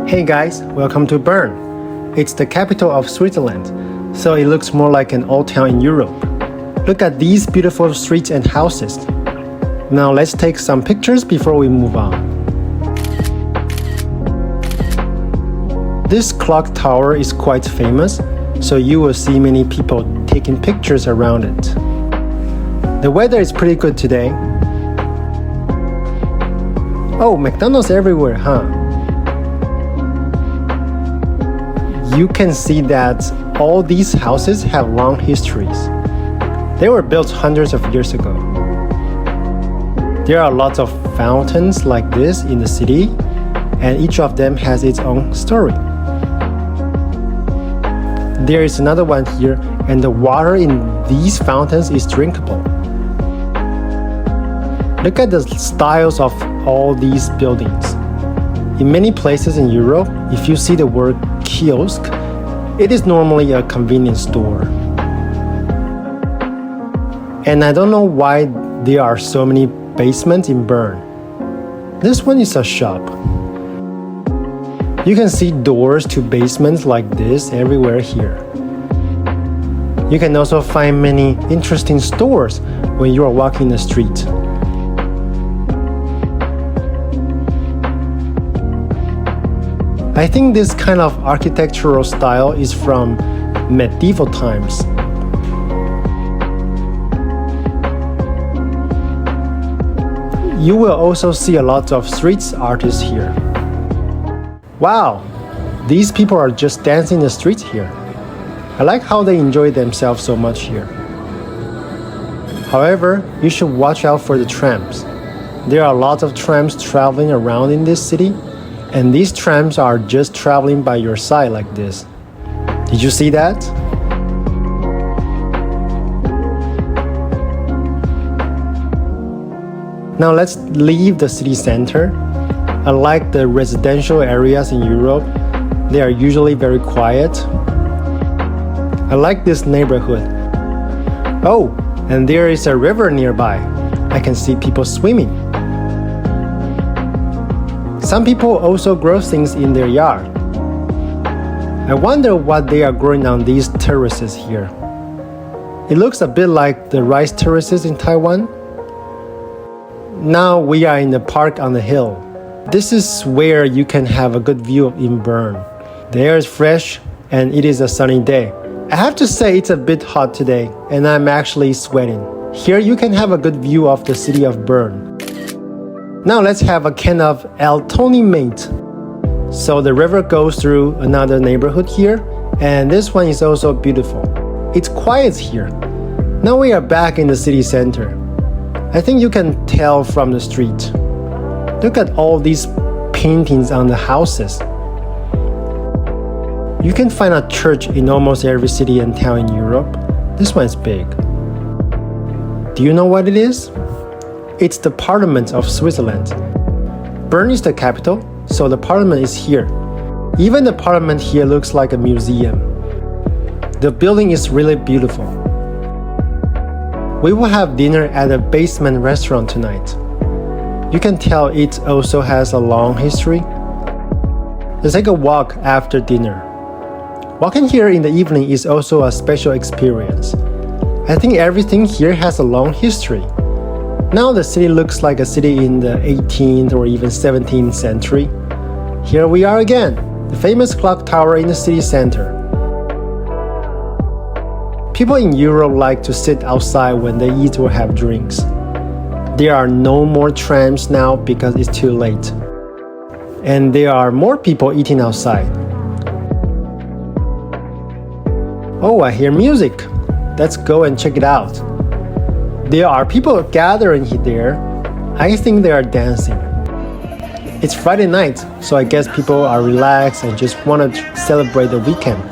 Hey guys, welcome to Bern. It's the capital of Switzerland, so it looks more like an old town in Europe. Look at these beautiful streets and houses. Now let's take some pictures before we move on. This clock tower is quite famous, so you will see many people taking pictures around it. The weather is pretty good today. Oh, McDonald's everywhere, huh? You can see that all these houses have long histories. They were built hundreds of years ago. There are lots of fountains like this in the city, and each of them has its own story. There is another one here, and the water in these fountains is drinkable. Look at the styles of all these buildings. In many places in Europe, if you see the word kiosk, it is normally a convenience store. And I don't know why there are so many basements in Bern. This one is a shop. You can see doors to basements like this everywhere here. You can also find many interesting stores when you are walking the street. I think this kind of architectural style is from medieval times. You will also see a lot of street artists here. Wow, these people are just dancing in the streets here. I like how they enjoy themselves so much here. However, you should watch out for the trams. There are lots of trams traveling around in this city, and these trams are just traveling by your side like this. Did you see that? Now let's leave the city center. Unlike the residential areas in Europe, they are usually very quiet. I like this neighborhood. Oh, and there is a river nearby. I can see people swimming. Some people also grow things in their yard. I wonder what they are growing on these terraces here. It looks a bit like the rice terraces in Taiwan. Now we are in the park on the hill. This is where you can have a good view in Bern. The air is fresh and it is a sunny day. I have to say it's a bit hot today and I'm actually sweating. Here you can have a good view of the city of Bern. Now let's have a can of El Tony Mate. So the river goes through another neighborhood here, and this one is also beautiful. It's quiet here. Now we are back in the city center. I think you can tell from the street. Look at all these paintings on the houses. You can find a church in almost every city and town in Europe. This one is big. Do you know what it is? It's the Parliament of Switzerland. Bern is the capital, so the Parliament is here. Even the Parliament here looks like a museum. The building is really beautiful. We will have dinner at a basement restaurant tonight. You can tell it also has a long history. Let's take a walk after dinner. Walking here in the evening is also a special experience. I think everything here has a long history. Now the city looks like a city in the 18th or even 17th century. Here we are again, the famous clock tower in the city center. People in Europe like to sit outside when they eat or have drinks. There are no more trams now because it's too late. And there are more people eating outside. Oh, I hear music. Let's go and check it out. There are people gathering there. I think they are dancing. It's Friday night, so I guess people are relaxed and just want to celebrate the weekend.